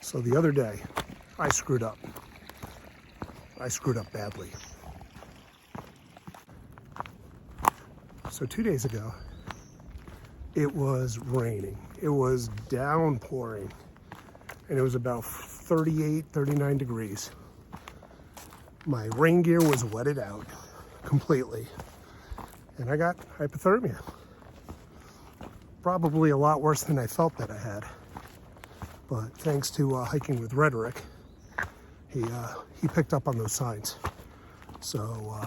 So the other day, I screwed up. I screwed up badly. So 2 days ago, it was raining. It was downpouring. And it was about 38, 39 degrees. My rain gear was wetted out completely. And I got hypothermia. Probably a lot worse than I felt that I had. But thanks to hiking with Rhetoric, he picked up on those signs. So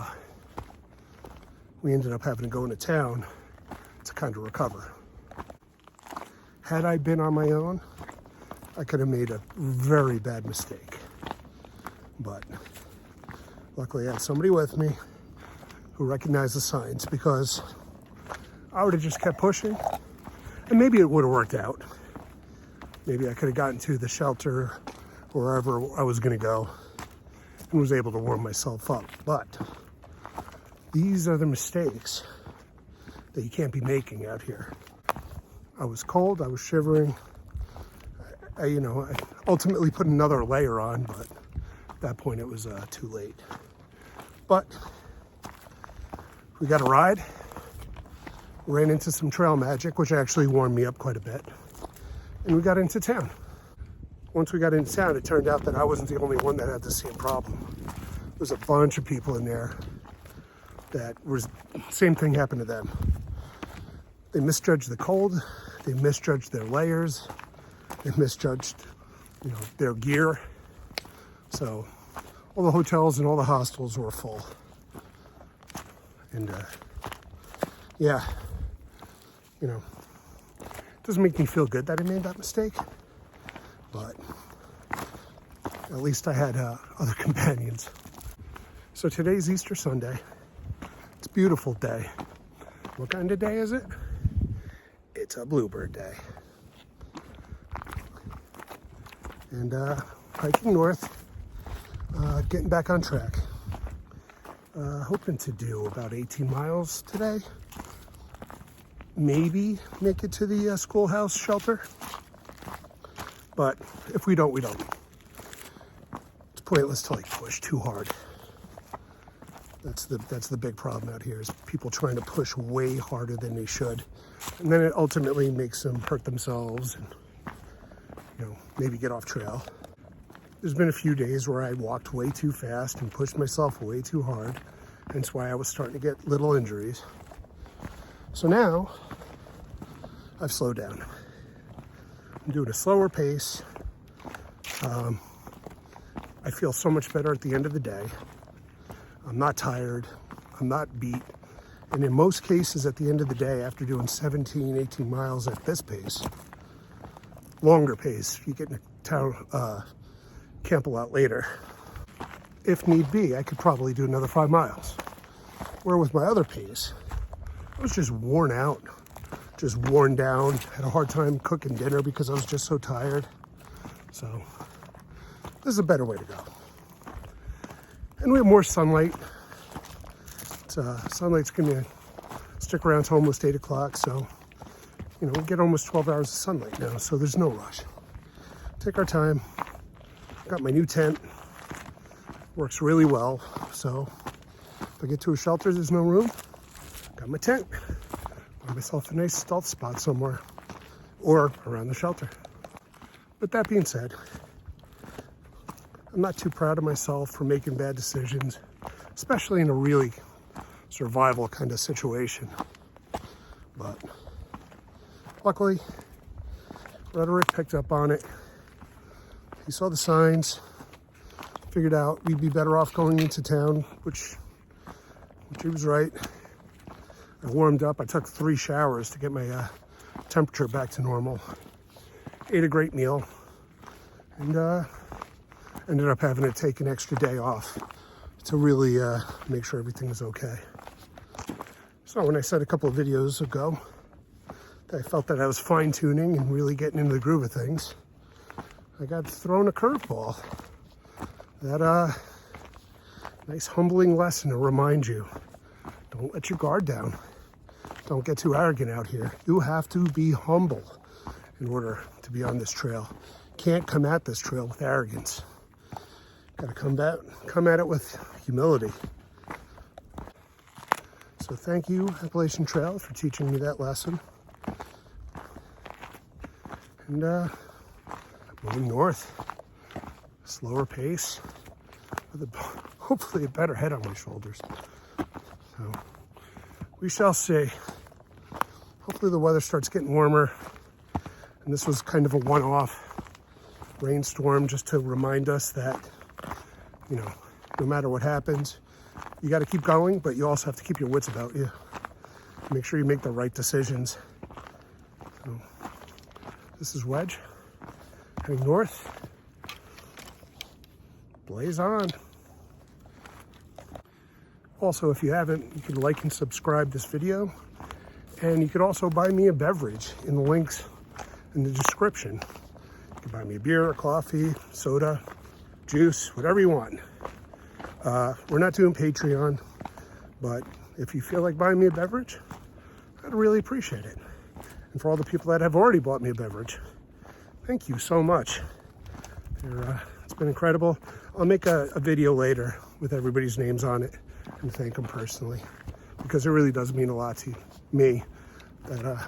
we ended up having to go into town to kind of recover. Had I been on my own, I could have made a very bad mistake. But luckily I had somebody with me who recognized the signs, because I would have just kept pushing and maybe it would have worked out. Maybe I could have gotten to the shelter or wherever I was going to go and was able to warm myself up. But these are the mistakes that you can't be making out here. I was cold, I was shivering. I ultimately put another layer on, but at that point it was too late. But we got a ride, ran into some trail magic, which actually warmed me up quite a bit, and we got into town. Once we got into town, it turned out that I wasn't the only one that had the same problem. There was a bunch of people in there that was, same thing happened to them. They misjudged the cold, they misjudged their layers, they misjudged, their gear. So all the hotels and all the hostels were full. And it doesn't make me feel good that I made that mistake, but at least I had other companions. So today's Easter Sunday. It's a beautiful day. What kind of day is it? It's a bluebird day. And hiking north, getting back on track. Hoping to do about 18 miles today. Maybe make it to the schoolhouse shelter. But if we don't, we don't. It's pointless to push too hard. That's the big problem out here, is people trying to push way harder than they should. And then it ultimately makes them hurt themselves and, maybe get off trail. There's been a few days where I walked way too fast and pushed myself way too hard. Hence why I was starting to get little injuries. So now I've slowed down. I'm doing a slower pace. I feel so much better at the end of the day. I'm not tired. I'm not beat. And in most cases at the end of the day, after doing 17, 18 miles at this pace, longer pace, you get in a town, camp a lot later. If need be, I could probably do another 5 miles. Where with my other pace, I was just worn out, just worn down, had a hard time cooking dinner because I was just so tired. So this is a better way to go. And we have more sunlight. Sunlight's gonna stick around till almost 8 o'clock. So, we get almost 12 hours of sunlight now. So there's no rush. Take our time. Got my new tent. Works really well. So if I get to a shelter, there's no room. Got my tent. Find myself a nice stealth spot somewhere or around the shelter. But that being said, I'm not too proud of myself for making bad decisions, especially in a really survival kind of situation. But luckily, Rhetoric picked up on it. He saw the signs, figured out we'd be better off going into town, which he was right. I warmed up. I took 3 showers to get my temperature back to normal. Ate a great meal, and ended up having to take an extra day off to really make sure everything was okay. So when I said a couple of videos ago that I felt that I was fine-tuning and really getting into the groove of things, I got thrown a curveball. That nice humbling lesson to remind you, don't let your guard down. Don't get too arrogant out here. You have to be humble in order to be on this trail. can't come at this trail with arrogance. Got to come at it with humility. So thank you, Appalachian Trail, for teaching me that lesson. And moving north, slower pace, with hopefully a better head on my shoulders. So we shall see. Hopefully the weather starts getting warmer. And this was kind of a one-off rainstorm just to remind us that, you know, no matter what happens, you got to keep going, but you also have to keep your wits about you. Make sure you make the right decisions. So this is Wedge, heading north. Blaze on. Also, if you haven't, you can like and subscribe this video. And you could also buy me a beverage in the links in the description. You can buy me a beer, a coffee, soda, juice, whatever you want. We're not doing Patreon, but if you feel like buying me a beverage, I'd really appreciate it. And for all the people that have already bought me a beverage, thank you so much. It's been incredible. I'll make a video later with everybody's names on it and thank them personally, because it really does mean a lot to me that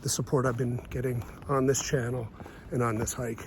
the support I've been getting on this channel and on this hike.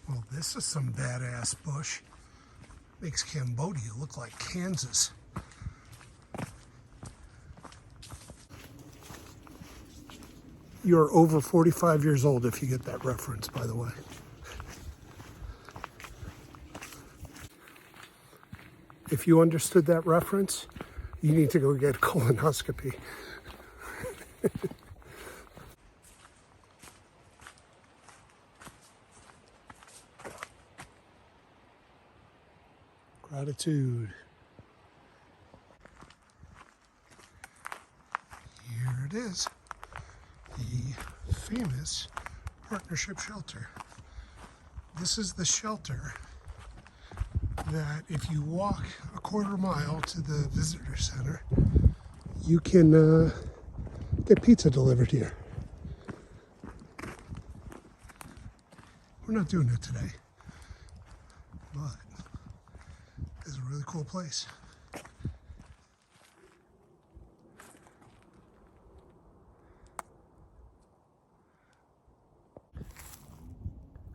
Well, this is some badass bush. Makes Cambodia look like Kansas. You're over 45 years old if you get that reference, by the way. If you understood that reference, you need to go get a colonoscopy. Gratitude. Here it is, the famous partnership shelter. This is the shelter that if you walk a quarter mile to the visitor center, you can get pizza delivered here. We're not doing it today, but it's a really cool place.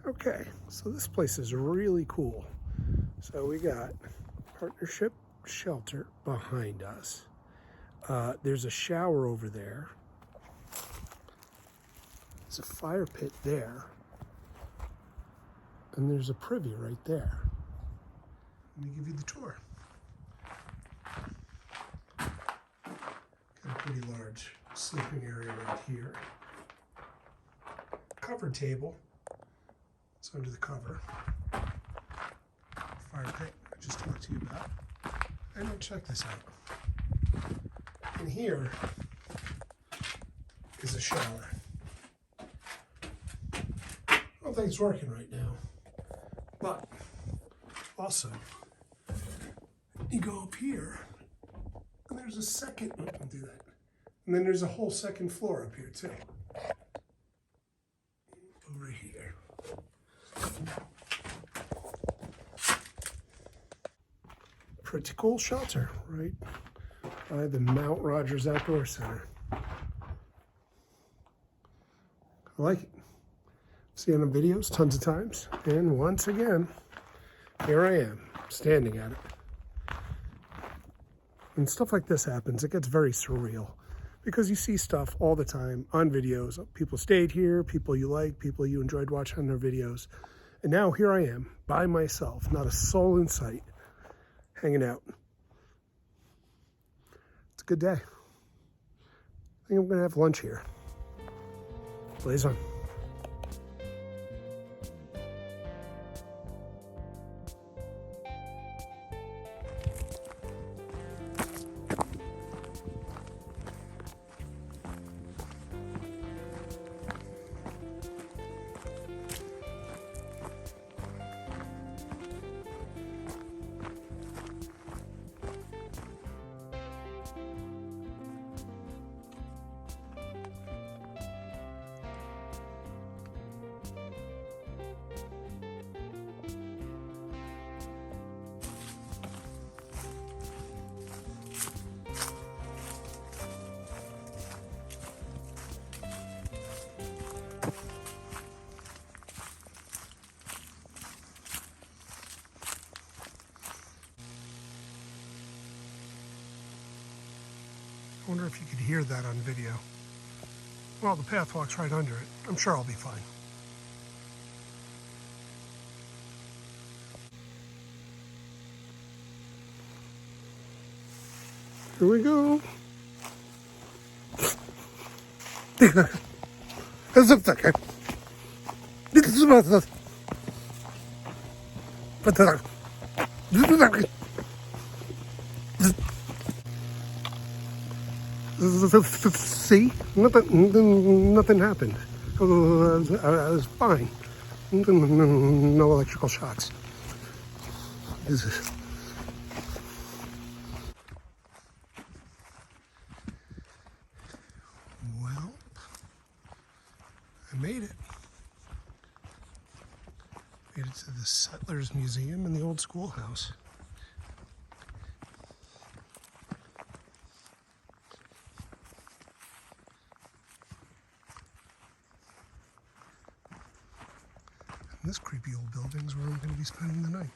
Okay, so this place is really cool. So we got partnership shelter behind us. There's a shower over there. There's a fire pit there. And there's a privy right there. Let me give you the tour. Got a pretty large sleeping area right here. Cover table. It's under the cover. Fire pit I just talked to you about. And then check this out. In here is a shower. I don't think it's working right now. But also, you go up here, and there's a second, don't do that. And then there's a whole second floor up here too. Over here. Pretty cool shelter, right? By the Mount Rogers Outdoor Center. I like it. See on the videos tons of times. And once again, here I am, standing at it. When stuff like this happens, it gets very surreal because you see stuff all the time on videos. People stayed here, people you like, people you enjoyed watching their videos. And now here I am by myself, not a soul in sight, hanging out. It's a good day. I think I'm gonna have lunch here. Blaze on. I wonder if you could hear that on video. Well, the path walks right under it. I'm sure I'll be fine. Here we go. See, nothing happened. I was fine. No electrical shocks. Well, I made it. Made it to the Settlers Museum in the old schoolhouse. This creepy old building's where I'm going to be spending the night.